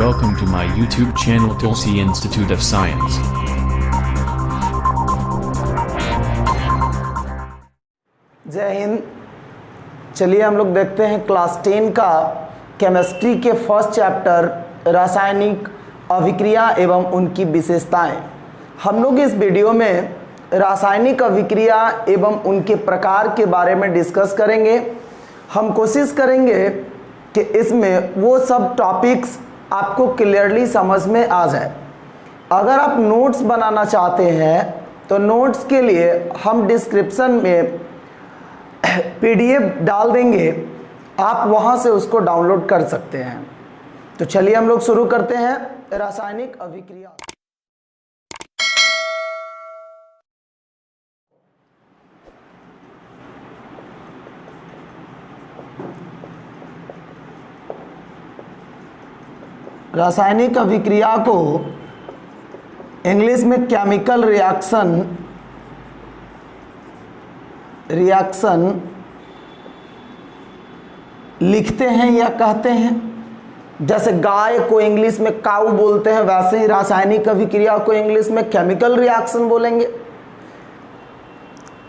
Welcome to my YouTube channel Tulsi Institute of Science. जय हिंद। चलिए हम लोग देखते हैं क्लास 10 का केमिस्ट्री के फर्स्ट चैप्टर रासायनिक अभिक्रिया एवं उनकी विशेषताएं। हम लोग इस वीडियो में रासायनिक अभिक्रिया एवं उनके प्रकार के बारे में डिस्कस करेंगे। हम कोशिश करेंगे कि इसमें वो सब टॉपिक्स आपको क्लियरली समझ में आ जाए। अगर आप नोट्स बनाना चाहते हैं तो नोट्स के लिए हम डिस्क्रिप्शन में PDF डाल देंगे, आप वहां से उसको डाउनलोड कर सकते हैं। तो चलिए हम लोग शुरू करते हैं रासायनिक अभिक्रिया। रासायनिक अभिक्रिया को इंग्लिश में केमिकल रिएक्शन लिखते हैं या कहते हैं। जैसे गाय को इंग्लिश में काऊ बोलते हैं, वैसे ही रासायनिक अभिक्रिया को इंग्लिश में केमिकल रिएक्शन बोलेंगे।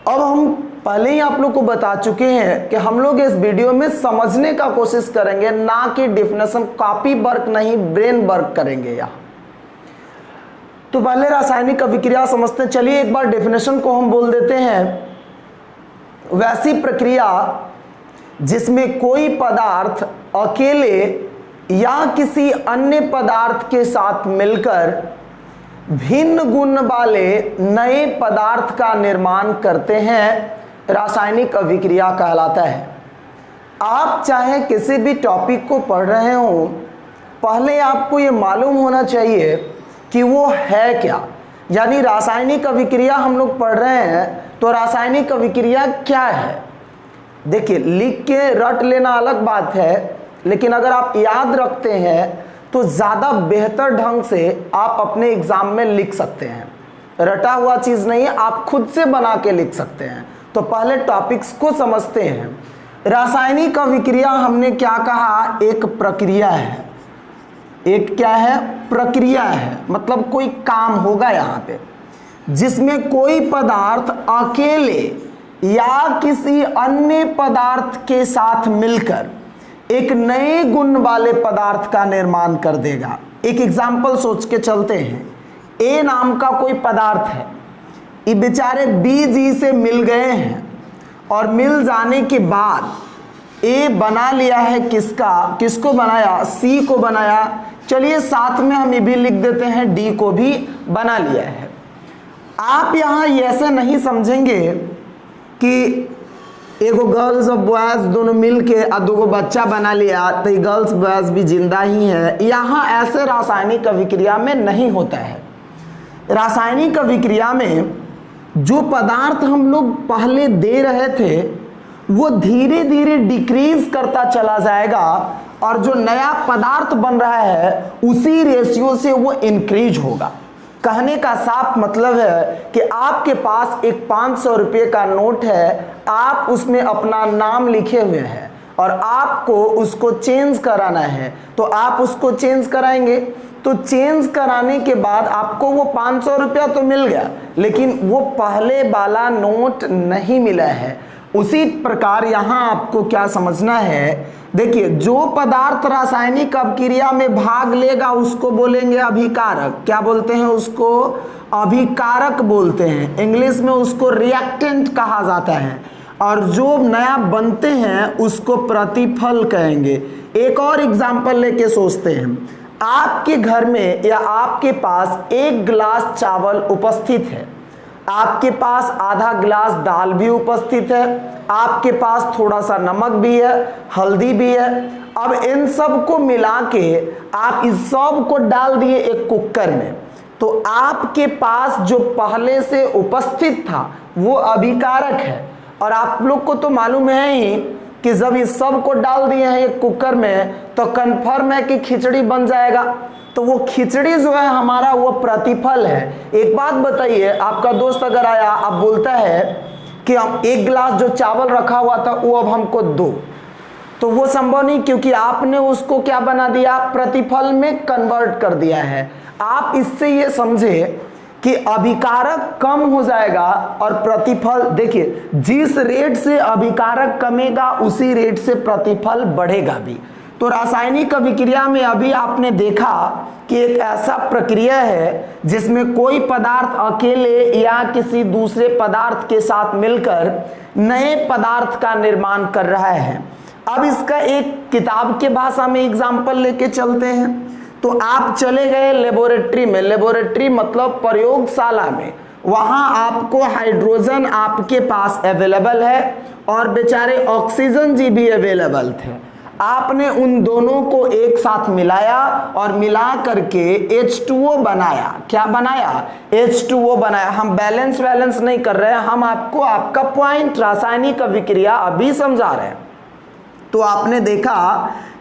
अब हम पहले ही आप लोग को बता चुके हैं कि हम लोग इस वीडियो में समझने का कोशिश करेंगे, ना कि डेफिनेशन कॉपी वर्क नहीं, ब्रेन वर्क करेंगे यहाँ। तो पहले रासायनिक अभिक्रिया समझते हैं। चलिए एक बार डेफिनेशन को हम बोल देते हैं। वैसी प्रक्रिया जिसमें कोई पदार्थ अकेले या किसी अन्य पदार्थ के साथ मिलकर भिन्न गुण वाले नए पदार्थ का निर्माण करते हैं, रासायनिक अभिक्रिया कहलाता है। आप चाहे किसी भी टॉपिक को पढ़ रहे हो, पहले आपको ये मालूम होना चाहिए कि वो है क्या। यानी रासायनिक अभिक्रिया हम लोग पढ़ रहे हैं तो रासायनिक अभिक्रिया क्या है। देखिए, लिख के रट लेना अलग बात है, लेकिन अगर आप याद रखते हैं तो ज़्यादा बेहतर ढंग से आप अपने एग्जाम में लिख सकते हैं। रटा हुआ चीज़ नहीं है, आप खुद से बना के लिख सकते हैं। तो पहले टॉपिक्स को समझते हैं। रासायनिक अभिक्रिया हमने क्या कहा, एक प्रक्रिया है। एक क्या है, प्रक्रिया है, मतलब कोई काम होगा यहाँ पे जिसमें कोई पदार्थ अकेले या किसी अन्य पदार्थ के साथ मिलकर एक नए गुण वाले पदार्थ का निर्माण कर देगा। एक एग्जाम्पल सोच के चलते हैं। ए नाम का कोई पदार्थ है, ये बेचारे बी जी से मिल गए हैं और मिल जाने के बाद ए बना लिया है किसको बनाया, सी को बनाया। चलिए साथ में हम ये भी लिख देते हैं, डी को भी बना लिया है। आप यहाँ ऐसे नहीं समझेंगे कि एगो गर्ल्स और बॉयज दोनों मिलके और दो बच्चा बना लिया तो ये गर्ल्स बॉयज भी जिंदा ही है। यहाँ ऐसे रासायनिक अभिक्रिया में नहीं होता है। रासायनिक अभिक्रिया में जो पदार्थ हम लोग पहले दे रहे थे वो धीरे धीरे डिक्रीज करता चला जाएगा और जो नया पदार्थ बन रहा है उसी रेशियो से वो इंक्रीज होगा। कहने का साफ मतलब है कि आपके पास एक 500 रुपये का नोट है, आप उसमें अपना नाम लिखे हुए हैं और आपको उसको चेंज कराना है, तो आप उसको चेंज कराएंगे। तो चेंज कराने के बाद आपको वो 500 रुपया तो मिल गया, लेकिन वो पहले वाला नोट नहीं मिला है। उसी प्रकार यहाँ आपको क्या समझना है, देखिए, जो पदार्थ रासायनिक अभिक्रिया में भाग लेगा उसको बोलेंगे अभिकारक। क्या बोलते हैं उसको? अभिकारक बोलते हैं। इंग्लिश में उसको रिएक्टेंट कहा जाता है। और जो नया बनते हैं उसको प्रतिफल कहेंगे। एक और एग्जांपल लेके सोचते हैं। आपके घर में या आपके पास एक गिलास चावल उपस्थित है, आपके पास आधा गिलास दाल भी उपस्थित है, आपके पास थोड़ा सा नमक भी है, हल्दी भी है। अब इन सब को मिला के आप इस सब को डाल दिए एक कुकर में, तो आपके पास जो पहले से उपस्थित था वो अभिकारक है। और आप लोग को तो मालूम है ही कि जब इस सब को डाल दिए हैं एक कुकर में तो कन्फर्म है कि खिचड़ी बन जाएगा। तो वो खिचड़ी जो है हमारा वो प्रतिफल है। एक बात बताइए, आपका दोस्त अगर आया, आप बोलता है कि हम एक गिलास जो चावल रखा हुआ था वो अब हमको दो, तो वो संभव नहीं, क्योंकि आपने उसको क्या बना दिया, प्रतिफल में कन्वर्ट कर दिया है। आप इससे ये समझे कि अभिकारक कम हो जाएगा और प्रतिफल, देखिए जिस रेट से अभिकारक कमेगा उसी रेट से प्रतिफल बढ़ेगा भी। तो रासायनिक अभिक्रिया में अभी आपने देखा कि एक ऐसा प्रक्रिया है जिसमें कोई पदार्थ अकेले या किसी दूसरे पदार्थ के साथ मिलकर नए पदार्थ का निर्माण कर रहा है। अब इसका एक किताब के भाषा में एग्जाम्पल लेके चलते हैं। तो आप चले गए लेबोरेटरी में, लेबोरेटरी मतलब प्रयोगशाला में, वहां आपको हाइड्रोजन आपके पास अवेलेबल है और बेचारे ऑक्सीजन जी भी अवेलेबल थे। आपने उन दोनों को एक साथ मिलाया और मिला करके H2O बनाया। क्या बनाया, H2O बनाया। हम बैलेंस नहीं कर रहे हैं, हम आपको आपका पॉइंट रासायनिक अभिक्रिया अभी समझा रहे हैं। तो आपने देखा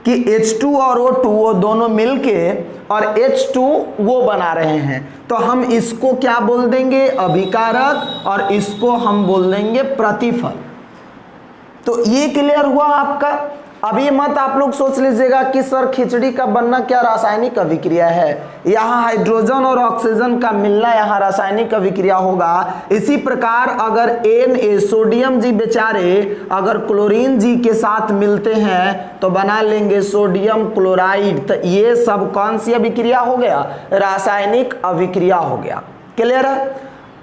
कि H2 और O2 दोनों मिलके और H2O बना रहे हैं। तो हम इसको क्या बोल देंगे, अभिकारक, और इसको हम बोल देंगे प्रतिफल। तो ये क्लियर हुआ आपका। अब ये मत आप लोग सोच लीजिएगा कि सर खिचड़ी का बनना क्या रासायनिक अभिक्रिया है, यहाँ हाइड्रोजन और ऑक्सीजन का मिलना यहाँ रासायनिक अभिक्रिया होगा। इसी प्रकार अगर Na सोडियम जी बेचारे अगर क्लोरीन जी के साथ मिलते हैं तो बना लेंगे सोडियम क्लोराइड। तो ये सब कौन सी अभिक्रिया हो गया, रासायनिक अभिक्रिया हो गया। क्लियर है।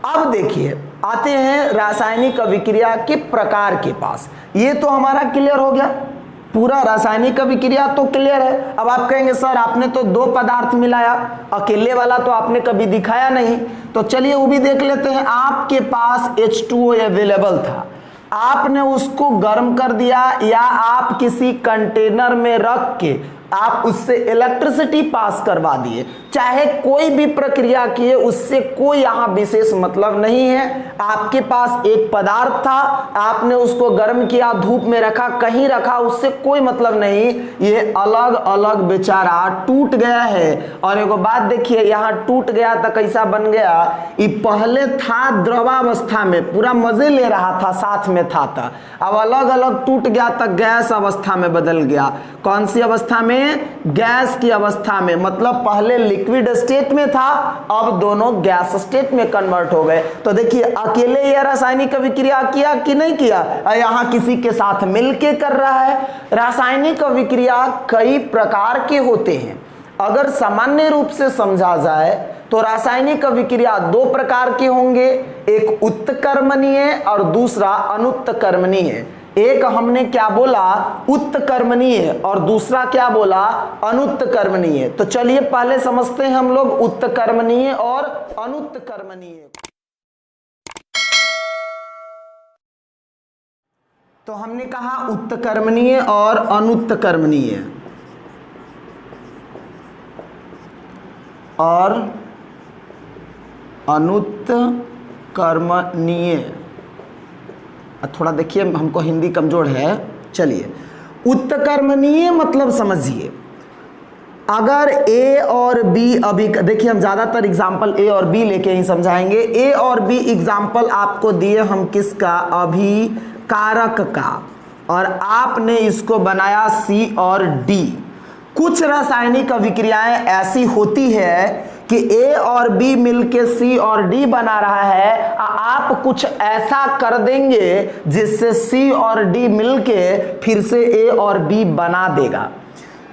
अब देखिए आते हैं रासायनिक अभिक्रिया के प्रकार के पास। ये तो हमारा क्लियर हो गया, पूरा रासायनिक अभिक्रिया तो क्लियर है। अब आप कहेंगे सर आपने तो दो पदार्थ मिलाया, अकेले वाला तो आपने कभी दिखाया नहीं। तो चलिए वो भी देख लेते हैं। आपके पास H2O अवेलेबल था, आपने उसको गर्म कर दिया या आप किसी कंटेनर में रख के आप उससे इलेक्ट्रिसिटी पास करवा दिए, चाहे कोई भी प्रक्रिया किए, उससे कोई यहाँ विशेष मतलब नहीं है। आपके पास एक पदार्थ था, आपने उसको गर्म किया, धूप में रखा, कहीं रखा, उससे कोई मतलब नहीं। ये अलग अलग बेचारा टूट गया है। और एक बात देखिए, यहाँ टूट गया तो कैसा बन गया, ये पहले था द्रवावस्था में, पूरा मजे ले रहा था, साथ में था, अब अलग अलग टूट गया तो गैस अवस्था में बदल गया। कौन सी अवस्था में, गैस की अवस्था में। मतलब पहले लिक्विड स्टेट में था, अब दोनों गैस स्टेट में कन्वर्ट हो गए। तो देखिए अकेले यह रासायनिक अभिक्रिया किया कि नहीं किया, यहां किसी के साथ मिलके कर रहा है। रासायनिक अभिक्रिया कई प्रकार के होते हैं। अगर सामान्य रूप से समझा जाए तो रासायनिक अभिक्रिया दो प्रकार के होंगे, एक उत्कर्मणीय और दूसरा अनुत्कर्मणीय। एक हमने क्या बोला, उत्कर्मणीय, और दूसरा क्या बोला, अनुत्कर्मणीय। तो चलिए पहले समझते हैं हम लोग उत्कर्मणीय और अनुत्कर्मणीय। तो हमने कहा उत्कर्मणीय और अनुत्कर्मणीय, और अनुत्कर्मणीय। थोड़ा देखिए हमको हिंदी कमजोर है। चलिए उत्कर्मणीय मतलब समझिए, अगर A और B अभी देखिए, हम ज्यादातर एग्जाम्पल A और B लेके ही समझाएंगे। A और B एग्जाम्पल आपको दिए हम किसका, अभिकारक का, और आपने इसको बनाया C और D। कुछ रासायनिक अभिक्रियाएं ऐसी होती है कि A और B मिलके C और D बना रहा है, आप कुछ ऐसा कर देंगे जिससे C और D मिलके फिर से A और B बना देगा।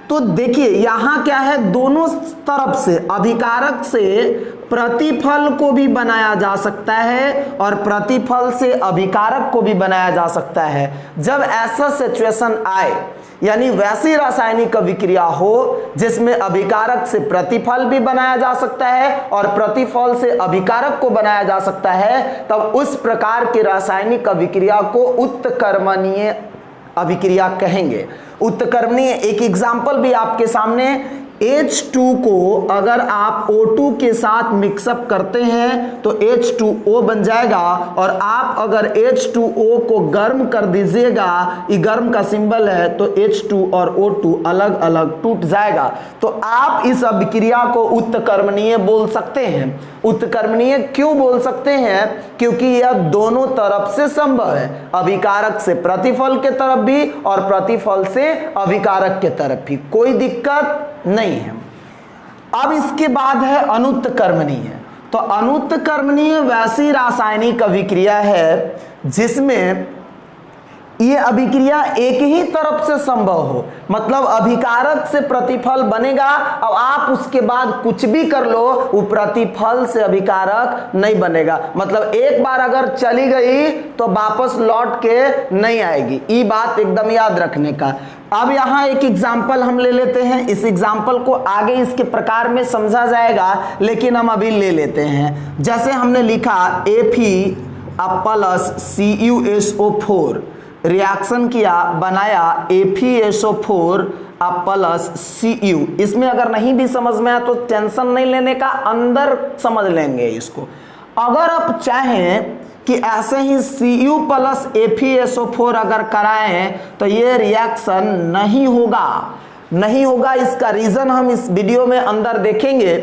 तो देखिए यहां क्या है, दोनों तरफ से अभिकारक से प्रतिफल को भी बनाया जा सकता है और प्रतिफल से अभिकारक को भी बनाया जा सकता है। जब ऐसा सिचुएशन आए, यानी वैसी रासायनिक अभिक्रिया हो जिसमें अभिकारक से प्रतिफल भी बनाया जा सकता है और प्रतिफल से अभिकारक को बनाया जा सकता है, तब उस प्रकार की रासायनिक अभिक्रिया को उत्कर्मणीय अभिक्रिया कहेंगे। उत्कर्मणीय एक एग्जाम्पल भी आपके सामने H2 को अगर आप O2 के साथ मिक्सअप करते हैं तो H2O बन जाएगा, और आप अगर H2O को गर्म कर दीजिएगा, ये गर्म का सिंबल है, तो H2 और O2 अलग अलग टूट जाएगा। तो आप इस अभिक्रिया को उत्कर्मणीय बोल सकते हैं। उत्कर्मणीय क्यों बोल सकते हैं? क्योंकि यह दोनों तरफ से संभव है, अभिकारक से प्रतिफल के तरफ भी और प्रतिफल से अभिकारक के तरफ भी, कोई दिक्कत नहीं है। अब इसके बाद है अनुत्कर्मणीय। तो अनुत्कर्मणीय वैसी रासायनिक अभिक्रिया है जिसमें ये अभिक्रिया एक ही तरफ से संभव हो, मतलब अभिकारक से प्रतिफल बनेगा। अब आप उसके बाद कुछ भी कर लो, वो प्रतिफल से अभिकारक नहीं बनेगा, मतलब एक बार अगर चली गई तो वापस लौट के नहीं आएगी। ये बात एकदम याद रखने का। अब यहाँ एक एग्जाम्पल हम ले लेते हैं, इस एग्जाम्पल को आगे इसके प्रकार में समझा जाएगा, लेकिन हम अभी ले लेते हैं। जैसे हमने लिखा Fe+ CuSO4 रिएक्शन किया, बनाया FeSO4 प्लस Cu। इसमें अगर नहीं भी समझ में आया तो टेंशन नहीं लेने का, अंदर समझ लेंगे इसको। अगर आप चाहें कि ऐसे ही Cu प्लस FeSO4 अगर कराएं तो ये रिएक्शन नहीं होगा। इसका रीजन हम इस वीडियो में अंदर देखेंगे।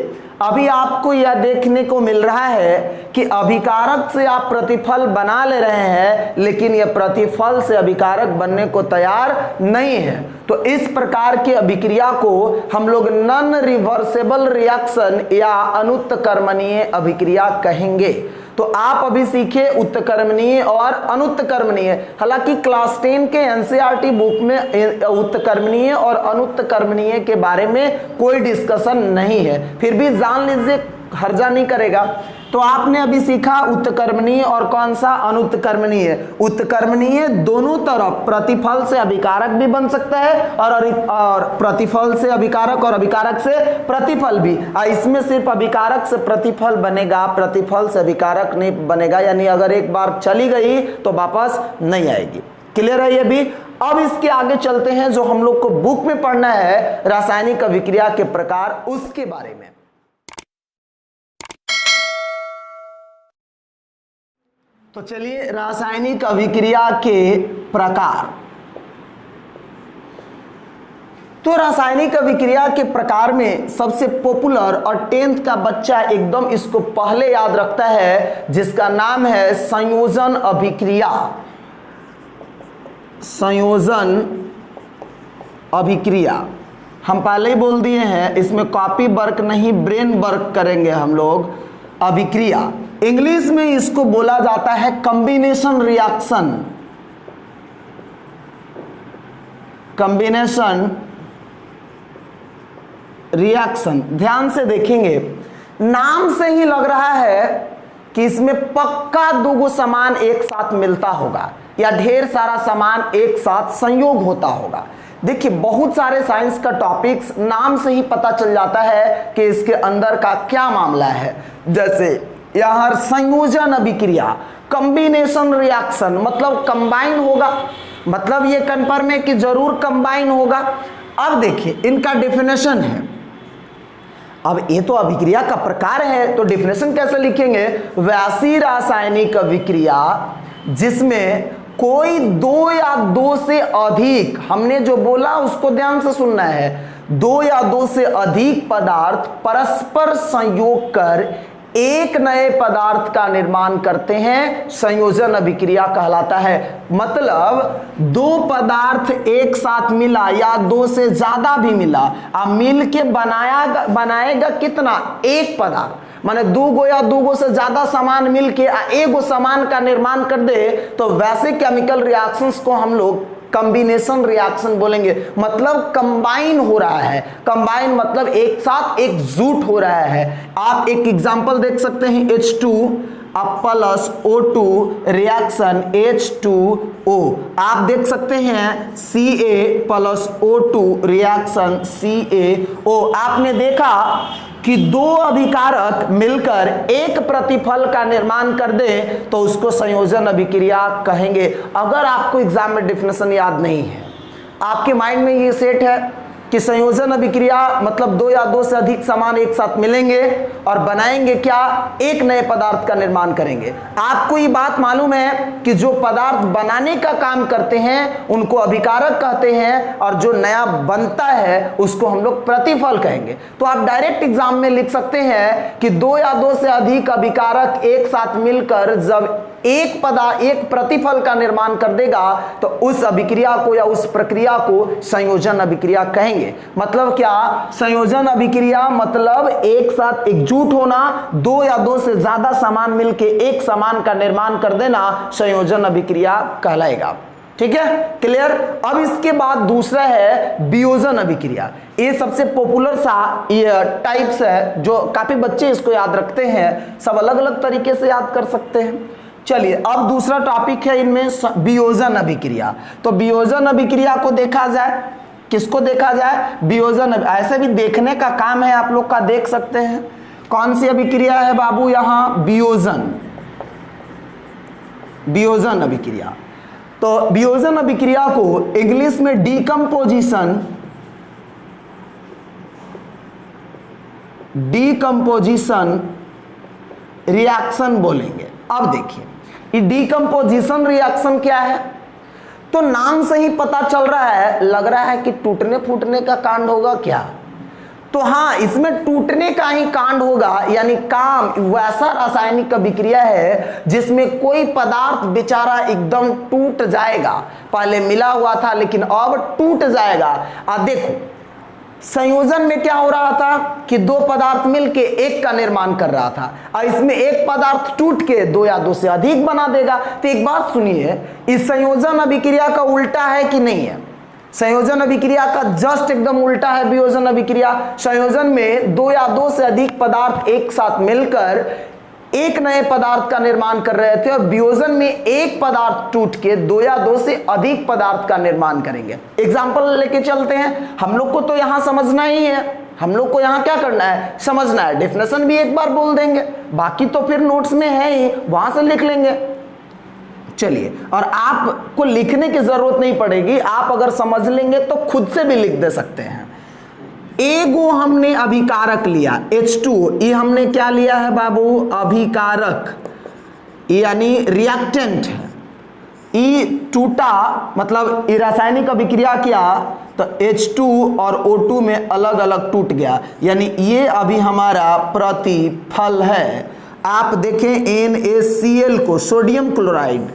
अभी आपको यह देखने को मिल रहा है कि अभिकारक से आप प्रतिफल बना ले रहे हैं, लेकिन यह प्रतिफल से अभिकारक बनने को तैयार नहीं है। तो इस प्रकार की अभिक्रिया को हम लोग नॉन रिवर्सेबल रिएक्शन या अनुत्कर्मणीय अभिक्रिया कहेंगे। तो आप अभी सीखे उत्कर्मणीय और अनुत्कर्मणीय। हालांकि क्लास 10 के एनसीईआरटी बुक में उत्कर्मणीय और अनुत्कर्मणीय के बारे में कोई डिस्कशन नहीं है, फिर भी जान लीजिए, हर्जा नहीं करेगा। तो आपने अभी सीखा उत्कर्मणीय और कौन सा उत्कर्मणीय। उत्कर्मणीय दोनों तरफ प्रतिफल से अभिकारक भी बन सकता है और प्रतिफल से अभिकारक और अभिकारक से प्रतिफल भी। इसमें सिर्फ अभिकारक से प्रतिफल बनेगा, प्रतिफल से अभिकारक नहीं बनेगा, यानी अगर एक बार चली गई तो वापस नहीं आएगी। क्लियर है ये भी? अब इसके आगे चलते हैं, जो हम लोग को बुक में पढ़ना है रासायनिक अभिक्रिया के प्रकार, उसके बारे में। तो चलिए रासायनिक अभिक्रिया के प्रकार। तो रासायनिक अभिक्रिया के प्रकार में सबसे पॉपुलर और 10th का बच्चा एकदम इसको पहले याद रखता है, जिसका नाम है संयोजन अभिक्रिया। संयोजन अभिक्रिया हम पहले ही बोल दिए हैं, इसमें कॉपी वर्क नहीं ब्रेन वर्क करेंगे हम लोग। अभिक्रिया इंग्लिश में इसको बोला जाता है कॉम्बिनेशन रिएक्शन। कॉम्बिनेशन रिएक्शन ध्यान से देखेंगे, नाम से ही लग रहा है कि इसमें पक्का दो सामान एक साथ मिलता होगा या ढेर सारा सामान एक साथ संयोग होता होगा। देखिए बहुत सारे साइंस का टॉपिक्स नाम से ही पता चल जाता है कि इसके अंदर का क्या मामला है। जैसे यहां संयोजन अभिक्रिया, कॉम्बिनेशन रिएक्शन, मतलब कंबाइन होगा, मतलब ये कंफर्म है कि जरूर कंबाइन होगा। अब देखिए इनका डेफिनेशन है। अब ये तो अभिक्रिया का प्रकार है, तो डेफिनेशन कैसे लिखेंगे? वैसी रासायनिक अभिक्रिया जिसमें कोई दो या दो से अधिक, हमने जो बोला उसको ध्यान से सुनना है, दो या दो से अधिक पदार्थ परस्पर संयोग कर एक नए पदार्थ का निर्माण करते हैं, संयोजन अभिक्रिया कहलाता है। मतलब दो पदार्थ एक साथ मिला या दो से ज्यादा भी मिला, अब मिल के बनाएगा कितना? एक पदार्थ। माने दूगो या दूगो से ज्यादा सामान मिल के एगो सामान का निर्माण कर दे, तो वैसे केमिकल रिएक्शंस को हम लोग कॉम्बिनेशन रिएक्शन बोलेंगे। मतलब कंबाइन हो रहा है, कंबाइन मतलब एक साथ एकजुट हो रहा है। आप एक एग्जांपल देख सकते हैं, H2 plus O2 reaction H2O। आप देख सकते हैं Ca plus O2 reaction CaO। आपने देखा कि दो अभिकारक मिलकर एक प्रतिफल का निर्माण कर दे तो उसको संयोजन अभिक्रिया कहेंगे। अगर आपको एग्जाम में डेफिनेशन याद नहीं है, आपके माइंड में ये सेट है कि संयोजन अभिक्रिया मतलब दो या दो से अधिक सामान एक साथ मिलेंगे और बनाएंगे क्या, एक नए पदार्थ का निर्माण करेंगे। आपको ये बात मालूम है कि जो पदार्थ बनाने का काम करते हैं उनको अभिकारक कहते हैं और जो नया बनता है उसको हम लोग प्रतिफल कहेंगे। तो आप डायरेक्ट एग्जाम में लिख सकते हैं कि दो या दो से अधिक अभिकारक एक साथ मिलकर जब एक प्रतिफल का निर्माण कर देगा तो उस अभिक्रिया को या उस प्रक्रिया को संयोजन अभिक्रिया कहेंगे। मतलब क्या, संयोजन अभिक्रिया मतलब एक साथ एकजुट होना, दो या दो से ज्यादा सामान मिलके एक सामान का निर्माण कर देना संयोजन अभिक्रिया कहलाएगा। ठीक है, क्लियर। अब इसके बाद दूसरा है वियोजन अभिक्रिया। ये सबसे पॉपुलर सा ये टाइप्स है जो काफी बच्चे इसको याद रखते हैं, सब अलग अलग तरीके से याद कर सकते हैं। चलिए अब दूसरा टॉपिक है इनमें वियोजन अभिक्रिया। तो वियोजन अभिक्रिया को देखा जाए, किसको देखा जाए, वियोजन। ऐसे भी देखने का काम है आप लोग का, देख सकते हैं कौन सी अभिक्रिया है बाबू, यहां वियोजन अभिक्रिया। तो वियोजन अभिक्रिया को इंग्लिश में डीकंपोजिशन रिएक्शन बोलेंगे। अब देखिए ये डीकंपोजिशन रिएक्शन क्या है, तो नाम से ही पता चल रहा है, लग रहा है कि टूटने फूटने का कांड होगा क्या। तो हाँ, इसमें टूटने का ही कांड होगा, यानी काम वैसा रासायनिक अभिक्रिया है जिसमें कोई पदार्थ बेचारा एकदम टूट जाएगा, पहले मिला हुआ था लेकिन अब टूट जाएगा। अब देखो संयोजन में क्या हो रहा था कि दो पदार्थ मिलके एक का निर्माण कर रहा था, और इसमें एक पदार्थ टूट के दो या दो से अधिक बना देगा। तो एक बात सुनिए, इस संयोजन अभिक्रिया का उल्टा है कि नहीं है, संयोजन अभिक्रिया का जस्ट एकदम उल्टा है वियोजन अभिक्रिया। संयोजन में दो या दो से अधिक पदार्थ एक साथ मिलकर एक नए पदार्थ का निर्माण कर रहे थे, और वियोजन में एक पदार्थ टूट के दो या दो से अधिक पदार्थ का निर्माण करेंगे। एग्जांपल लेके चलते हैं, हम लोग को तो यहां समझना ही है, हम लोग को यहां क्या करना है, समझना है। डेफिनेशन भी एक बार बोल देंगे, बाकी तो फिर नोट्स में है ही, वहां से लिख लेंगे। चलिए, और आपको लिखने की जरूरत नहीं पड़ेगी, आप अगर समझ लेंगे तो खुद से भी लिख दे सकते हैं। एगो हमने अभिकारक लिया H2, ये हमने क्या लिया है बाबू, अभिकारक, यानी रिएक्टेंट है। ये टूटा मतलब ये रासायनिक अभिक्रिया किया तो H2 और O2 में अलग अलग टूट गया, यानी ये अभी हमारा प्रतिफल है। आप देखें NaCl को, सोडियम क्लोराइड,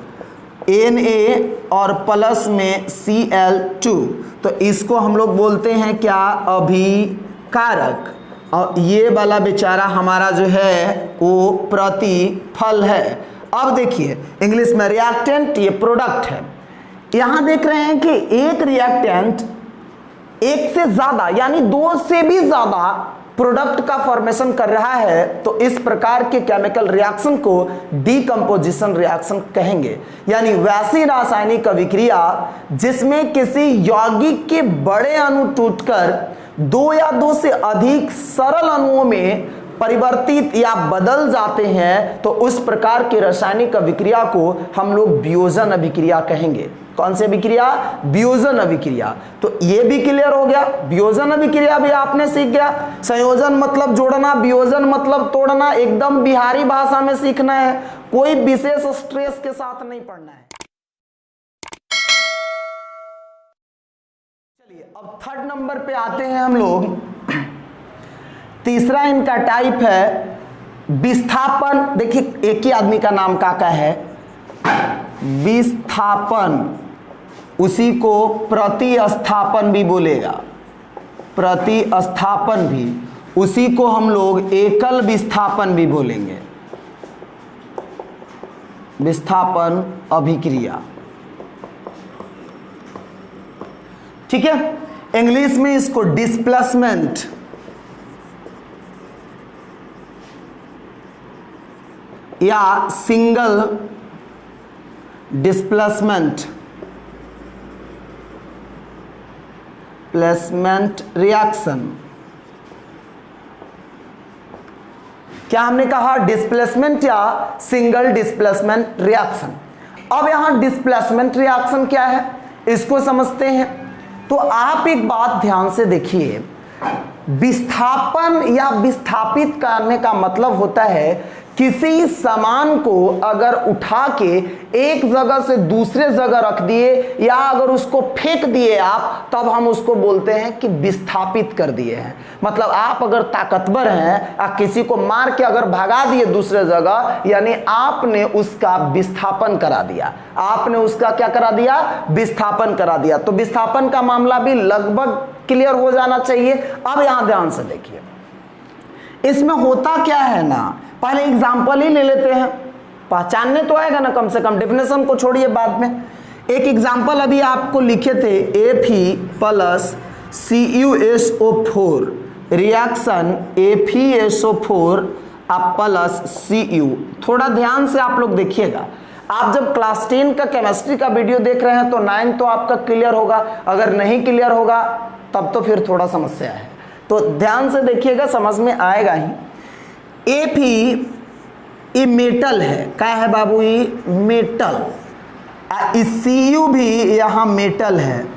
Na और प्लस में Cl2, तो इसको हम लोग बोलते हैं क्या, अभिकारक, और ये वाला बेचारा हमारा जो है वो प्रतिफल है। अब देखिए इंग्लिश में रिएक्टेंट, ये प्रोडक्ट है। यहां देख रहे हैं कि एक रिएक्टेंट एक से ज्यादा यानी दो से भी ज्यादा प्रोडक्ट का फॉर्मेशन कर रहा है, तो इस प्रकार के केमिकल रिएक्शन को डीकंपोजिशन रिएक्शन कहेंगे। यानी वैसी रासायनिक अभिक्रिया जिसमें किसी यौगिक के बड़े अणु टूटकर दो या दो से अधिक सरल अणुओं में परिवर्तित या बदल जाते हैं, तो उस प्रकार की रासायनिक अभिक्रिया को हम लोग वियोजन अभिक्रिया कहेंगे। कौन सी अभिक्रिया, वियोजन अभिक्रिया। तो ये भी क्लियर हो गया, वियोजन अभिक्रिया भी आपने सीख गया। संयोजन मतलब जोड़ना, वियोजन मतलब तोड़ना, एकदम बिहारी भाषा में सीखना है, कोई विशेष स्ट्रेस के साथ नहीं पढ़ना है। चलिए अब थर्ड नंबर पे आते हैं हम लोग। तीसरा इनका टाइप है विस्थापन। देखिए एक ही आदमी का नाम काका है, विस्थापन, उसी को प्रतिस्थापन भी बोलेगा, प्रतिस्थापन भी, उसी को हम लोग एकल विस्थापन भी बोलेंगे, विस्थापन अभिक्रिया। ठीक है, इंग्लिश में इसको डिस्प्लेसमेंट या सिंगल डिस्प्लेसमेंट रिएक्शन। क्या हमने कहा, डिस्प्लेसमेंट या सिंगल डिस्प्लेसमेंट रिएक्शन। अब यहां डिस्प्लेसमेंट रिएक्शन क्या है इसको समझते हैं। तो आप एक बात ध्यान से देखिए, विस्थापन या विस्थापित करने का मतलब होता है किसी सामान को अगर उठा के एक जगह से दूसरे जगह रख दिए या अगर उसको फेंक दिए आप, तब हम उसको बोलते हैं कि विस्थापित कर दिए हैं। मतलब आप अगर ताकतवर हैं या किसी को मार के अगर भगा दिए दूसरे जगह, यानी आपने उसका विस्थापन करा दिया। आपने उसका क्या करा दिया? विस्थापन करा दिया। तो विस्थापन का मामला भी लगभग क्लियर हो जाना चाहिए। अब यहां ध्यान से देखिए, इसमें होता क्या है ना, पहले एग्जाम्पल ही ले लेते हैं, पहचानने तो आएगा ना कम से कम, डेफिनेशन को छोड़िए बाद में। एक एग्जाम्पल अभी आपको लिखे थे, Fe+CuSO4 रिएक्शन FeSO4 +Cu। थोड़ा ध्यान से आप लोग देखिएगा। आप जब क्लास 10 का केमिस्ट्री का वीडियो देख रहे हैं तो 9 तो आपका क्लियर होगा, अगर नहीं क्लियर होगा तब तो फिर थोड़ा समस्या है। तो ध्यान से देखिएगा, समझ में आएगा ही। Fe ये मेटल है, क्या है बाबू? ये मेटल। Cu भी यहाँ मेटल है।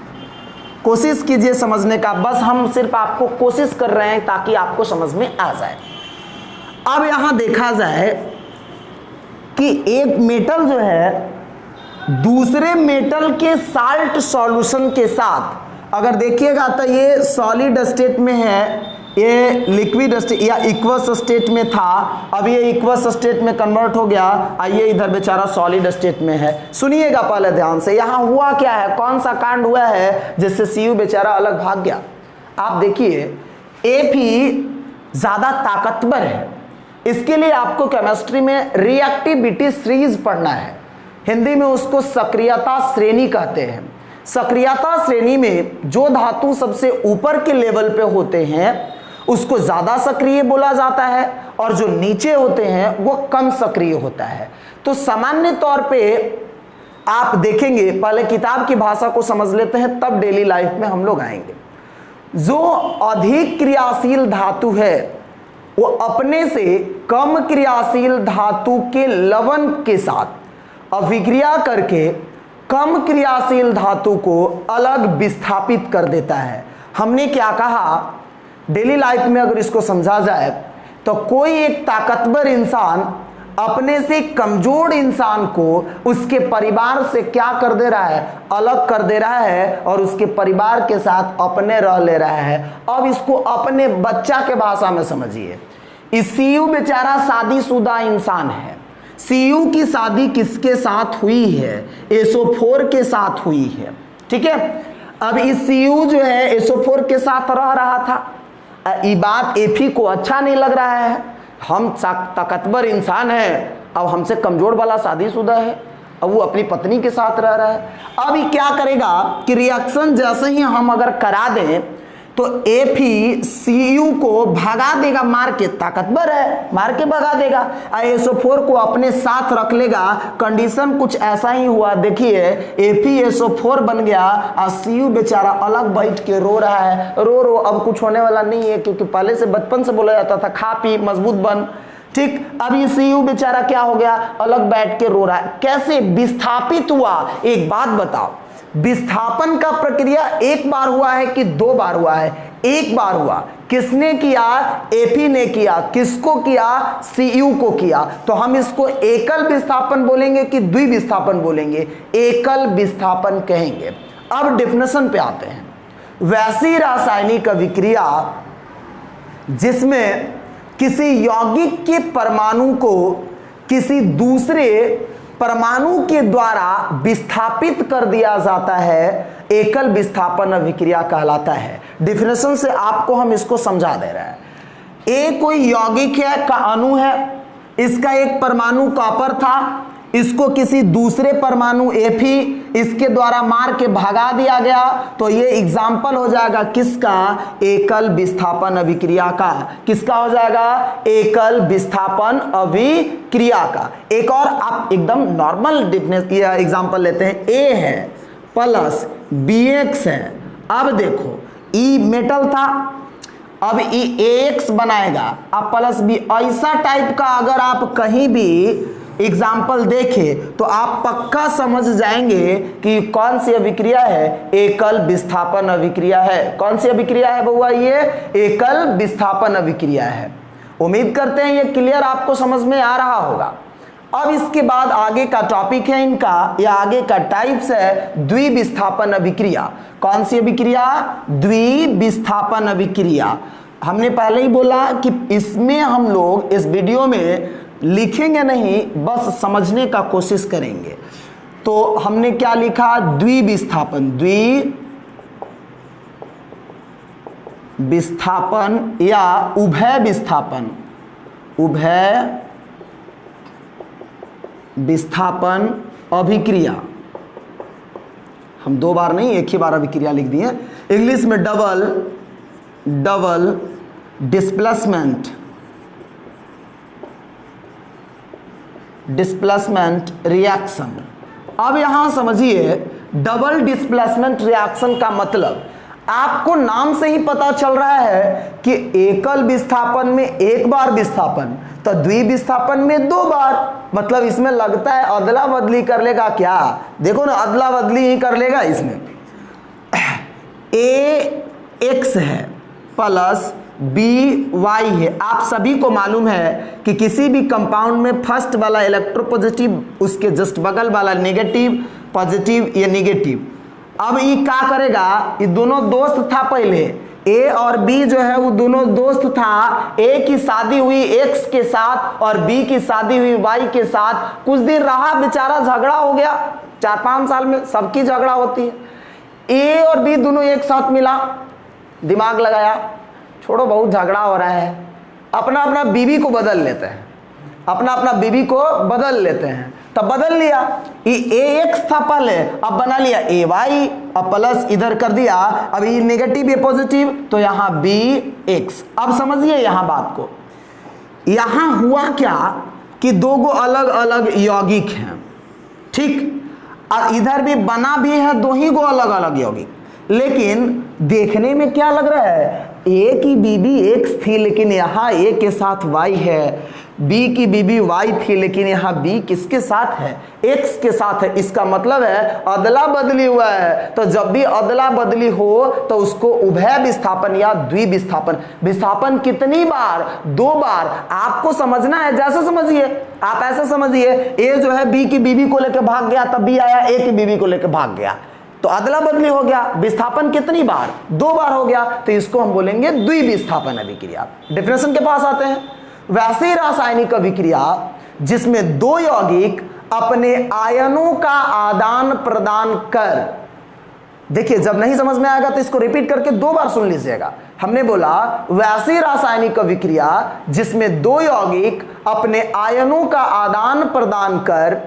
कोशिश कीजिए समझने का, बस हम सिर्फ आपको कोशिश कर रहे हैं ताकि आपको समझ में आ जाए। अब यहाँ देखा जाए कि एक मेटल जो है दूसरे मेटल के साल्ट सॉल्यूशन के साथ, अगर देखिएगा तो ये सॉलिड स्टेट में है, ये लिक्विड स्टेट या इक्वस स्टेट में था, अब ये इक्वस स्टेट में कन्वर्ट हो गया, आइए इधर बेचारा सॉलिड स्टेट में है। सुनिएगा पहले ध्यान से, यहाँ हुआ क्या है, कौन सा कांड हुआ है जिससे Cu बेचारा अलग भाग गया। आप देखिए, Fe ज्यादा ताकतवर है, इसके लिए आपको केमिस्ट्री में रिएक्टिविटी सीरीज पढ़ना है। हिंदी में उसको सक्रियता श्रेणी कहते हैं। सक्रियता श्रेणी में जो धातु सबसे ऊपर के लेवल पे होते हैं उसको ज्यादा सक्रिय बोला जाता है, और जो नीचे होते हैं वो कम सक्रिय होता है। तो सामान्य तौर पे आप देखेंगे, पहले किताब की भाषा को समझ लेते हैं तब डेली लाइफ में हम लोग आएंगे। जो अधिक क्रियाशील धातु है वो अपने से कम क्रियाशील धातु के लवण के साथ अभिक्रिया करके कम क्रियाशील धातु को अलग विस्थापित कर देता है। हमने क्या कहा, डेली लाइफ में अगर इसको समझा जाए तो कोई एक ताकतवर इंसान अपने से कमजोर इंसान को उसके परिवार से क्या कर दे रहा है? अलग कर दे रहा है, और उसके परिवार के साथ अपने रह ले रहा है। अब इसको अपने बच्चा के भाषा में समझिए। इस Cu बेचारा शादीशुदा इंसान है। Cu की शादी किसके साथ हुई है? SO4 के साथ हुई है, ठीक है। अब इस Cu जो है SO4 के साथ रह रहा था, ये बात Fe को अच्छा नहीं लग रहा है। हम ताकतवर इंसान हैं, अब हमसे कमजोर वाला शादीशुदा है, अब वो अपनी पत्नी के साथ रह रहा है। अब ये क्या करेगा कि रिएक्शन जैसे ही हम अगर करा दें तो Fe Cu को भगा देगा, मार के, ताकतवर है, मार के भगा देगा। SO4 को अपने साथ रख लेगा। कंडीशन कुछ ऐसा ही हुआ, देखिए FeSO4 बन गया और Cu बेचारा अलग बैठ के रो रहा है। रो अब कुछ होने वाला नहीं है, क्योंकि पहले से बचपन से बोला जाता था खा पी मजबूत बन, ठीक। अब ये Cu बेचारा क्या हो गया? अलग बैठ के रो रहा है। कैसे विस्थापित हुआ? एक बात बताओ, विस्थापन का प्रक्रिया एक बार हुआ है कि 2 बार हुआ है? एक बार हुआ। किसने किया? Fe ने किया। किसको किया? Cu को किया। तो हम इसको एकल विस्थापन बोलेंगे कि द्वि विस्थापन बोलेंगे? एकल विस्थापन कहेंगे। अब डेफिनेशन पे आते हैं। वैसी रासायनिक अभिक्रिया जिसमें किसी यौगिक के परमाणु को किसी दूसरे परमाणु के द्वारा विस्थापित कर दिया जाता है, एकल विस्थापन अभिक्रिया कहलाता है। डेफिनेशन से आपको हम इसको समझा दे रहे हैं। ए कोई यौगिक है का अणु है, इसका एक परमाणु कॉपर था, इसको किसी दूसरे परमाणु Fe इसके द्वारा मार के भगा दिया गया, तो ये एग्जाम्पल हो जाएगा किसका? एकल विस्थापन अभिक्रिया का। किसका हो जाएगा? एकल विस्थापन अभिक्रिया का। एक और आप एकदम नॉर्मल एग्जाम्पल लेते हैं। A है प्लस BX है। अब देखो E मेटल था, अब E AX बनाएगा, अब प्लस B। ऐसा टाइप का अगर आप कहीं भी एग्जाम्पल देखें तो आप पक्का समझ जाएंगे कि कौन सी अभिक्रिया है, एकल विस्थापन अभिक्रिया है। कौन सी अभिक्रिया है बउआ? ये एकल विस्थापन अभिक्रिया है। उम्मीद करते हैं ये क्लियर आपको समझ में आ रहा होगा। अब इसके बाद आगे का टॉपिक है इनका, या आगे का टाइप्स है द्विविस्थापन अभिक्रिया। कौन सी अभिक्रिया? द्विविस्थापन अभिक्रिया। हमने पहले ही बोला कि इसमें हम लोग इस वीडियो में लिखेंगे नहीं, बस समझने का कोशिश करेंगे। तो हमने क्या लिखा? द्विविस्थापन, द्विविस्थापन या उभय विस्थापन, उभय विस्थापन अभिक्रिया। हम दो बार नहीं, एक ही बार अभिक्रिया लिख दिए। इंग्लिश में डबल डिस्प्लेसमेंट रिएक्शन। अब यहां समझिए, डबल डिस्प्लेसमेंट रिएक्शन का मतलब आपको नाम से ही पता चल रहा है कि एकल विस्थापन में एक बार विस्थापन, तो द्विविस्थापन में दो बार। मतलब इसमें लगता है अदला बदली कर लेगा क्या? देखो ना, अदला बदली ही कर लेगा इसमें। ए एक्स है प्लस बी वाई है। आप सभी को मालूम है कि किसी भी कंपाउंड में फर्स्ट वाला इलेक्ट्रोपॉजिटिव, उसके जस्ट बगल वाला नेगेटिव, पॉजिटिव या नेगेटिव। अब ये क्या करेगा? ये दोनों दोस्त था पहले, ए और बी जो है वो दोनों दोस्त था। ए की शादी हुई एक्स के साथ और बी की शादी हुई वाई के साथ। कुछ दिन रहा, बेचारा झगड़ा हो गया। 4-5 साल में सबकी झगड़ा होती है। ए और बी दोनों एक साथ मिला, दिमाग लगाया, छोड़ो बहुत झगड़ा हो रहा है, अपना अपना बीवी को बदल लेते हैं, अपना अपना बीवी को बदल लेते हैं। तब बदल लिया, ये ए एक्स था पहले, अब बना लिया ए वाई, अब प्लस इधर कर दिया। अब ये नेगेटिव ये पॉजिटिव, तो यहाँ बी एक्स। अब समझिए यहाँ बात को, यहाँ हुआ क्या कि दो गो अलग अलग यौगिक हैं, ठीक, और इधर भी बना भी है दो ही गो अलग अलग यौगिक। लेकिन देखने में क्या लग रहा है? ए की बीबी एक्स थी, लेकिन यहाँ ए के साथ वाई है। बी की बीबी वाई थी, लेकिन यहाँ बी किसके साथ है? एक्स के साथ है। इसका मतलब है अदला बदली हुआ है। तो जब भी अदला बदली हो तो उसको उभय विस्थापन या द्विविस्थापन। विस्थापन कितनी बार? दो बार। आपको समझना है, जैसे समझिए, आप ऐसे समझिए, ए जो है बी की बीबी को लेकर भाग गया, तब बी आया ए की बीबी को लेकर भाग गया, तो अदला बदली हो गया। विस्थापन कितनी बार? दो बार हो गया, तो इसको हम बोलेंगे द्विविस्थापन अभिक्रिया। डेफिनेशन के पास आते हैं। वैसी रासायनिक अभिक्रिया जिसमें दो यौगिक अपने आयनों का आदान प्रदान कर, देखिए जब नहीं समझ में आएगा तो इसको रिपीट करके दो बार सुन लीजिएगा। हमने बोला वैसी रासायनिक अभिक्रिया जिसमें दो यौगिक अपने आयनों का आदान प्रदान कर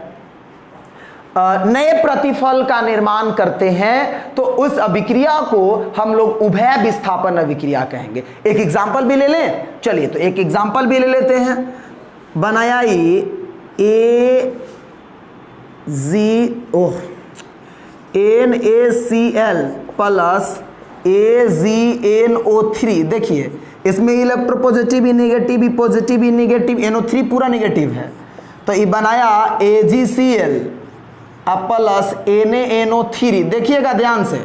नए प्रतिफल का निर्माण करते हैं, तो उस अभिक्रिया को हम लोग उभय विस्थापन अभिक्रिया कहेंगे। एक एग्जांपल भी ले लें, चलिए तो एक एग्जांपल भी ले लेते हैं। बनाया NaCl प्लस AgNO3। देखिए इसमें इलेक्ट्रोपॉजिटिव ही नेगेटिव ही पॉजिटिव ही नेगेटिव, NO3 पूरा नेगेटिव है, तो ये बनाया AgCl अब प्लस NaNO3। देखिएगा ध्यान से,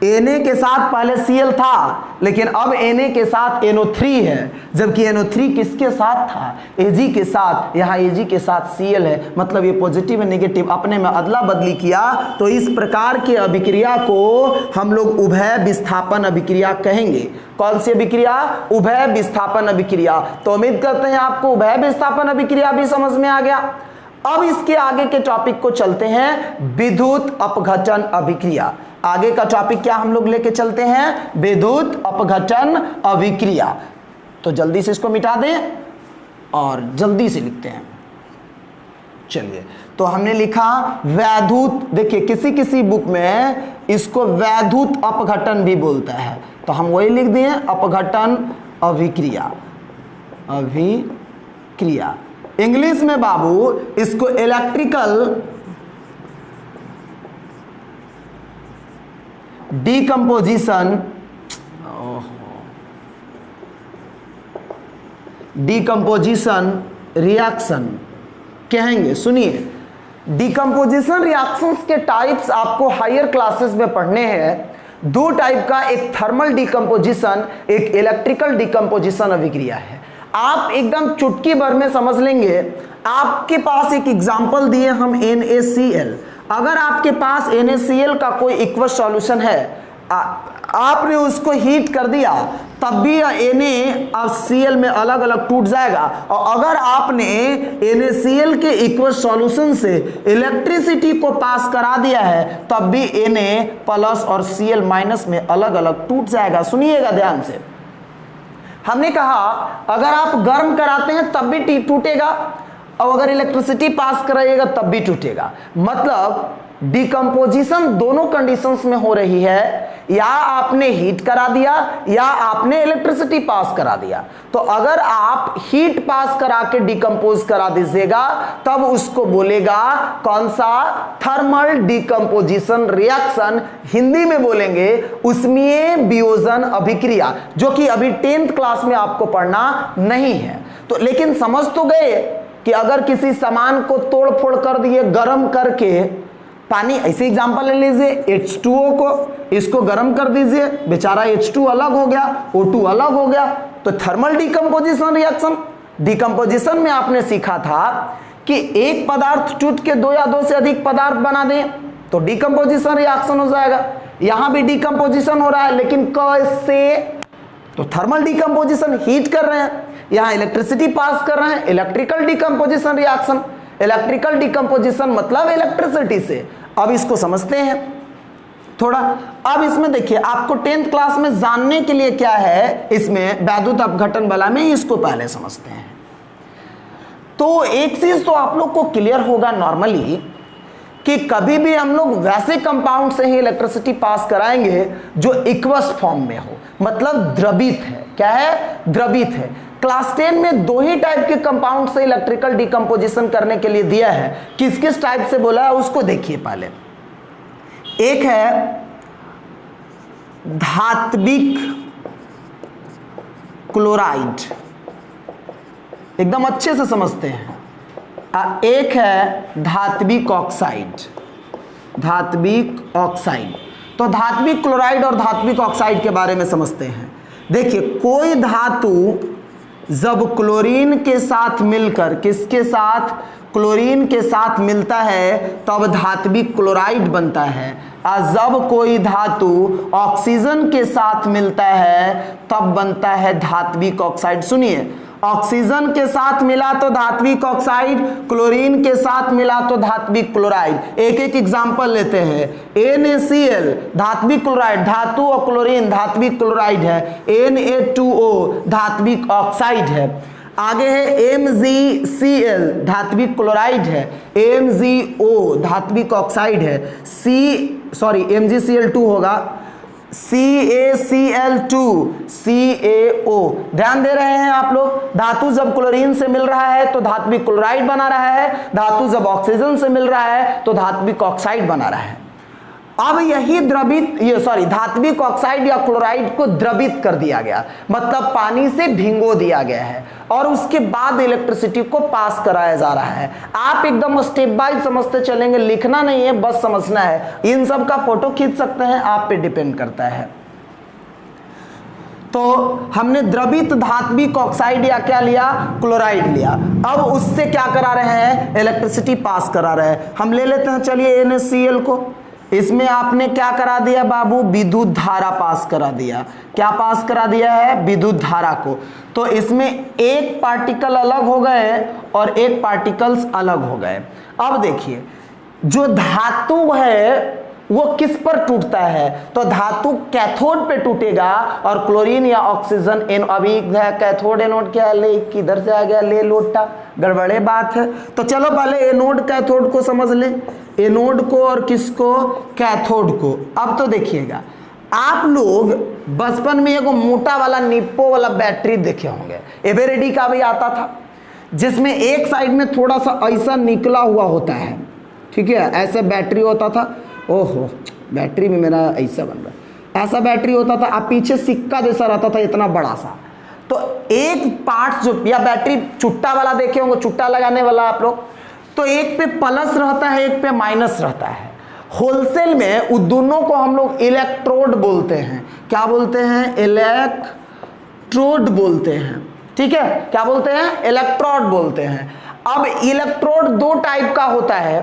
Na के साथ पहले Cl था, लेकिन अब Na के साथ NO3 है, जबकि NO3 किसके साथ था? Ag के साथ। यहाँ Ag के साथ Cl है, मतलब ये पॉजिटिव है नेगेटिव अपने में अदला बदली किया। तो इस प्रकार के अभिक्रिया को हम लोग उभय विस्थापन अभिक्रिया कहेंगे। कौन सी अभिक्रिया? उभय विस्थापन अभिक्रिया। तो उम्मीद करते हैं आपको उभय विस्थापन अभिक्रिया भी समझ में आ गया। अब इसके आगे के टॉपिक को चलते हैं, विद्युत अपघटन अभिक्रिया। आगे का टॉपिक क्या हम लोग लेके चलते हैं? विद्युत अपघटन अभिक्रिया। तो जल्दी से इसको मिटा दें और जल्दी से लिखते हैं। चलिए, तो हमने लिखा वैद्युत। देखिए किसी किसी बुक में इसको वैद्युत अपघटन भी बोलता है, तो हम वही लिख दिए अपघटन अभिक्रिया। अभिक्रिया इंग्लिश में बाबू इसको इलेक्ट्रिकल डिकम्पोजिशन रिएक्शन कहेंगे। सुनिए, डिकम्पोजिशन रिएक्शंस के टाइप्स आपको हायर क्लासेस में पढ़ने हैं। दो टाइप का, एक थर्मल डिकम्पोजिशन, एक इलेक्ट्रिकल डिकम्पोजिशन अभिक्रिया है। आप एकदम चुटकी भर में समझ लेंगे। आपके पास एक एग्जांपल दिए हम NaCl। अगर आपके पास NaCl का कोई इक्वस सॉल्यूशन है, आपने उसको हीट कर दिया, तब भी Na और Cl में अलग अलग टूट जाएगा। और अगर आपने NaCl के इक्वस सॉल्यूशन से इलेक्ट्रिसिटी को पास करा दिया है, तब भी Na प्लस और Cl माइनस में अलग अलग टूट जाएगा। सुनिएगा ध्यान से, हमने कहा अगर आप गर्म कराते हैं तब भी टूटेगा, और अगर इलेक्ट्रिसिटी पास कराइएगा तब भी टूटेगा। मतलब डिकम्पोजिशन दोनों कंडीशंस में हो रही है, या आपने हीट करा दिया या आपने इलेक्ट्रिसिटी पास करा दिया। तो अगर आप हीट पास करा के डिकम्पोज करा दीजिएगा, तब उसको बोलेगा कौन सा, थर्मल डिकम्पोजिशन रिएक्शन। हिंदी में बोलेंगे उष्मीय वियोजन अभिक्रिया, जो कि अभी 10th क्लास में आपको पढ़ना नहीं है। तो लेकिन समझ तो गए कि अगर किसी सामान को तोड़ फोड़ कर दिए गर्म करके, पानी, ऐसे एग्जांपल ले लीजिए H2O को, इसको गर्म कर दीजिए, बेचारा H2 अलग हो गया, O2 अलग हो गया, तो थर्मल डिकम्पोजिशन रिएक्शन। डिकम्पोजिशन में आपने सीखा था कि एक पदार्थ टूट के दो या दो से अधिक पदार्थ बना दें तो डिकम्पोजिशन रिएक्शन हो जाएगा। यहां भी डिकम्पोजिशन हो रहा है, लेकिन कैसे? तो थर्मल डिकम्पोजिशन, हीट कर रहे हैं, यहां इलेक्ट्रिसिटी पास कर रहे हैं, electrical decomposition reaction. Electrical decomposition मतलब इलेक्ट्रिसिटी से। अब इसको समझते हैं थोड़ा। अब इसमें देखिए, आपको 10th क्लास में जानने के लिए क्या है, इसमें वैद्युत अपघटन बला में, इसको पहले समझते हैं। तो एक चीज तो आप लोग को क्लियर होगा नॉर्मली कि कभी भी हम लोग वैसे कंपाउंड से ही इलेक्ट्रिसिटी पास कराएंगे जो इक्वस फॉर्म में हो, मतलब द्रवित है। क्या है? द्रवित है। क्लास 10 में दो ही टाइप के कंपाउंड से इलेक्ट्रिकल डिकम्पोजिशन करने के लिए दिया है। किस किस टाइप से बोला है उसको देखिए पहले। एक है धात्विक क्लोराइड, एकदम अच्छे से समझते हैं। एक है धात्विक ऑक्साइड, धात्विक ऑक्साइड। तो धात्विक क्लोराइड और धात्विक ऑक्साइड के बारे में समझते हैं। देखिए, कोई धातु जब क्लोरीन के साथ मिलकर, किसके साथ? क्लोरीन के साथ मिलता है, तब धात्विक क्लोराइड बनता है। और जब कोई धातु ऑक्सीजन के साथ मिलता है, तब बनता है धात्विक ऑक्साइड। सुनिए, ऑक्सीजन के साथ मिला तो धात्विक ऑक्साइड, क्लोरीन के साथ मिला तो धात्विक क्लोराइड। एक एक एग्जांपल लेते हैं। NaCl धात्विक क्लोराइड, धातु और क्लोरीन धात्विक क्लोराइड है। Na2O धात्विक ऑक्साइड है। आगे है MgCl धात्विक क्लोराइड है। MgO धात्विक ऑक्साइड है। MgCl2 होगा, CaCl2 CaO। ध्यान दे रहे हैं आप लोग? धातु जब क्लोरीन से मिल रहा है तो धात्विक क्लोराइड बना रहा है, धातु जब ऑक्सीजन से मिल रहा है तो धात्विक ऑक्साइड बना रहा है। अब यही धात्विक ऑक्साइड या क्लोराइड को द्रवित कर दिया गया, मतलब पानी से भिंगो दिया गया है, और उसके बाद इलेक्ट्रिसिटी को पास कराया जा रहा है। आप एकदम स्टेप बाय समझते चलेंगे, लिखना नहीं है, बस समझना है। इन सब का फोटो खींच सकते हैं, आप पे डिपेंड करता है। तो हमने द्रवित धात्विक ऑक्साइड या क्या लिया? क्लोराइड लिया। अब उससे क्या करा रहे हैं? इलेक्ट्रिसिटी पास करा रहे हैं। हम ले लेते हैं, चलिए NaCl को। इसमें आपने क्या करा दिया बाबू? विद्युत धारा पास करा दिया। क्या पास करा दिया है? विद्युत धारा को। तो इसमें एक पार्टिकल अलग हो गए और एक पार्टिकल्स अलग हो गए। अब देखिए, जो धातु है वो किस पर टूटता है? तो धातु कैथोड पे टूटेगा, और क्लोरीन या ऑक्सीजन अभी कैथोड एनोड क्या ले, किधर से आ गया ले लोटा, गड़बड़े बात है। तो चलो पहले एनोड कैथोड को समझ ले, एनोड को और किसको? कैथोड को। अब तो देखिएगा, आप लोग बचपन में एगो मोटा वाला निप्पो वाला बैटरी देखे होंगे, एवरेडी का भी आता था, जिसमें एक साइड में थोड़ा सा ऐसा निकला हुआ होता है, ठीक है, ऐसे बैटरी होता था। ओहो, बैटरी में मेरा ऐसा बन रहा है, ऐसा बैटरी होता था, आप पीछे सिक्का जैसा रहता था, इतना बड़ा सा। तो एक पार्ट जो, या बैटरी चुट्टा वाला देखे होंगे, चुट्टा लगाने वाला आप लोग, तो एक पे प्लस रहता है, एक पे माइनस रहता है। होलसेल में उन दोनों को हम लोग इलेक्ट्रोड बोलते हैं। क्या बोलते हैं? इलेक्ट्रोड बोलते हैं। ठीक है, क्या बोलते हैं? इलेक्ट्रोड बोलते हैं। अब इलेक्ट्रोड दो टाइप का होता है,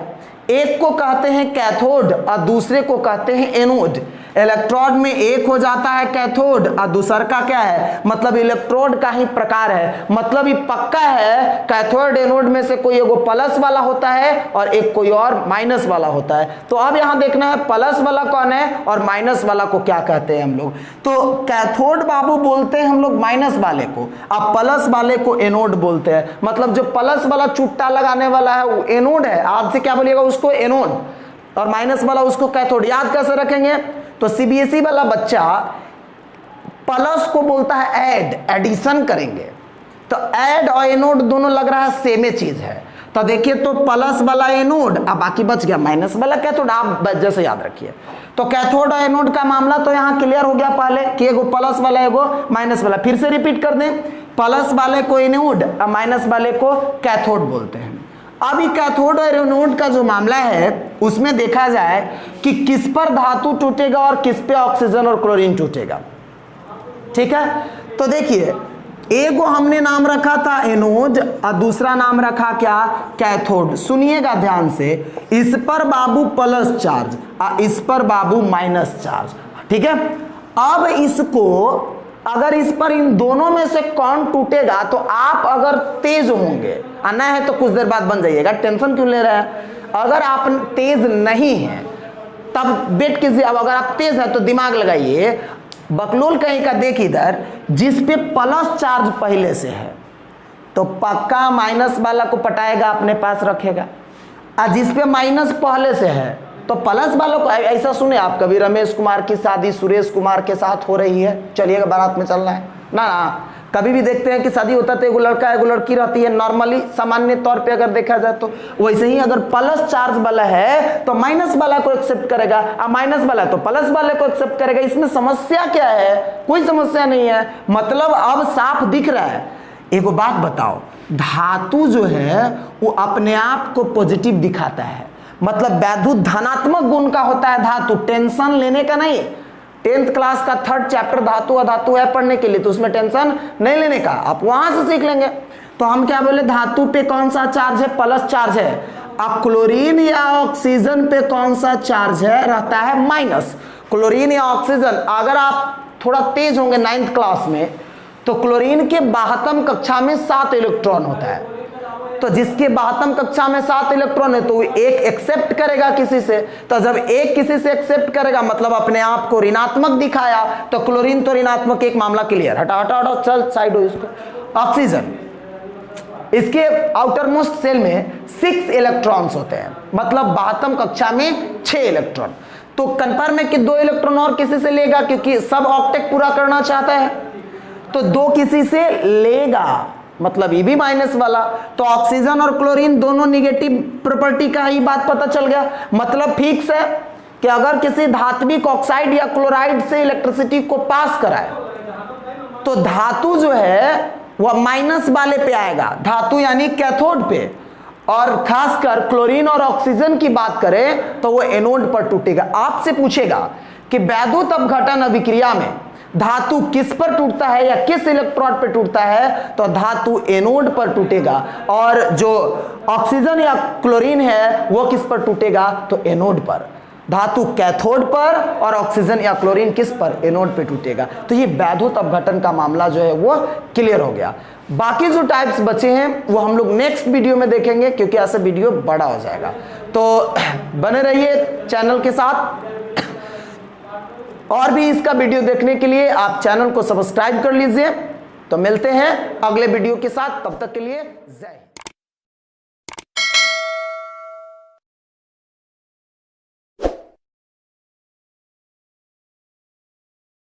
एक को कहते हैं कैथोड और दूसरे को कहते हैं एनोड। इलेक्ट्रोड में एक हो जाता है कैथोड और दूसरा का क्या है, मतलब इलेक्ट्रोड का ही प्रकार है। मतलब ये पक्का है कैथोड एनोड में से कोई एगो प्लस वाला होता है और एक कोई और माइनस वाला होता है। तो अब यहां देखना है प्लस वाला कौन है और माइनस वाला को क्या कहते हैं हम लोग। तो कैथोड बाबू बोलते हैं हम लोग माइनस वाले को, अब प्लस वाले को एनोड बोलते हैं। मतलब जो प्लस वाला चुट्टा लगाने वाला है वो एनोड है, आपसे क्या बोलिएगा उसको? एनोड। और माइनस वाला उसको कैथोड। याद कैसे रखेंगे? तो सीबीएसई वाला बच्चा प्लस को बोलता है ऐड, एडिशन करेंगे। तो ऐड और एनोड दोनों लग रहा है सेम ही चीज है। तो देखिए, तो प्लस वाला एनोड, अब बाकी बच गया माइनस वाला कैथोड। आप जैसे याद रखिए, तो कैथोड और एनोड का मामला तो यहां क्लियर हो गया पहले कि एगो प्लस वाला एगो माइनस वाला। फिर से रिपीट कर दें, प्लस वाले को एनोड और माइनस वाले को कैथोड बोलते हैं। अब ये कैथोड और एनोड का जो मामला है उसमें देखा जाए कि किस पर धातु टूटेगा और किस पे ऑक्सीजन और क्लोरीन टूटेगा। ठीक है, तो देखिए, एक को हमने नाम रखा था एनोड और दूसरा नाम रखा क्या? कैथोड। सुनिएगा ध्यान से, इस पर बाबू प्लस चार्ज और इस पर बाबू माइनस चार्ज। ठीक है, अब इसको अगर इस पर इन दोनों में से कौन टूटेगा तो आप अगर तेज होंगे, आना है तो कुछ देर बाद बन जाइएगा, टेंशन क्यों ले रहे हैं। अगर आप तेज नहीं हैं तब वेट कीजिए। अब अगर आप तेज हैं तो दिमाग लगाइए, बकलोल कहीं का देख इधर, जिस पे प्लस चार्ज पहले से है तो पक्का माइनस वाला को पटाएगा, अपने पास रखेगा। और जिस पे माइनस पहले से है तो प्लस वालों को, ऐसा सुने आप कभी रमेश कुमार की शादी सुरेश कुमार के साथ हो रही है, चलिएगा बारात में चलना है ना। कभी भी देखते हैं कि शादी होता है तो एगो लड़का एगो लड़की रहती है, नॉर्मली सामान्य तौर पे अगर देखा जाए तो। वैसे ही अगर प्लस चार्ज वाला है तो माइनस वाला को एक्सेप्ट करेगा और माइनस वाला तो प्लस वाले को एक्सेप्ट करेगा। इसमें समस्या क्या है? कोई समस्या नहीं है। मतलब अब साफ दिख रहा है। एगो बात बताओ, धातु जो है वो अपने आप को पॉजिटिव दिखाता है, मतलब वैद्युत धनात्मक गुण का होता है धातु, टेंशन लेने का नहीं। 10th क्लास का 3rd चैप्टर धातु अधातु है पढ़ने के लिए, तो उसमें टेंशन नहीं लेने का, आप वहां से सीख लेंगे। तो हम क्या बोले, धातु पे कौन सा चार्ज है? प्लस चार्ज है। अब क्लोरीन या ऑक्सीजन पे कौन सा चार्ज है? रहता है माइनस। क्लोरीन या ऑक्सीजन, अगर आप थोड़ा तेज होंगे 9th क्लास में तो क्लोरीन के 72 कक्षा में 7 इलेक्ट्रॉन होता है। तो जिसके 72 कक्षा में 7 इलेक्ट्रॉन है तो वो एक एक्सेप्ट करेगा किसी से। तो जब एक किसी से एक्सेप्ट करेगा मतलब अपने आप को ऋणात्मक दिखाया, तो क्लोरीन तो ऋणात्मक, एक मामला क्लियर। हटा हटा हटा, चल साइड हो इसको। ऑक्सीजन, इसके आउटर मोस्ट सेल में 6 इलेक्ट्रॉन्स होते हैं, मतलब 72 कक्षा में 6 इलेक्ट्रॉन। तो कंफर्म है कि 2 इलेक्ट्रॉन और किसी से लेगा, क्योंकि सब ऑक्टेट पूरा करना चाहता है। तो 2 किसी से लेगा, मतलब ये भी माइनस वाला। तो ऑक्सीजन और क्लोरीन दोनों निगेटिव प्रॉपर्टी का ही बात पता चल गया। मतलब फिक्स है कि अगर किसी धात्विक ऑक्साइड या क्लोराइड से इलेक्ट्रिसिटी को पास कराए तो धातु जो है वह माइनस वाले पे आएगा, धातु यानी कैथोड पे। और खासकर क्लोरीन और ऑक्सीजन की बात करें तो वो एनोड पर टूटेगा। आपसे पूछेगा कि वैद्युत अपघटन अभिक्रिया में धातु किस पर टूटता है या किस इलेक्ट्रोड पर टूटता है, तो धातु एनोड पर टूटेगा। और जो ऑक्सीजन या क्लोरीन है वो किस पर टूटेगा, तो एनोड पर। धातु कैथोड पर और ऑक्सीजन या क्लोरीन किस पर? एनोड पे टूटेगा। तो ये वैद्युत अपघटन का मामला जो है वो क्लियर हो गया। बाकी जो टाइप्स बचे हैं वो हम लोग नेक्स्ट वीडियो में देखेंगे, क्योंकि ऐसे वीडियो बड़ा हो जाएगा। तो बने रहिए चैनल के साथ। और भी इसका वीडियो देखने के लिए आप चैनल को सब्सक्राइब कर लीजिए। तो मिलते हैं अगले वीडियो के साथ, तब तक के लिए जय हिंद।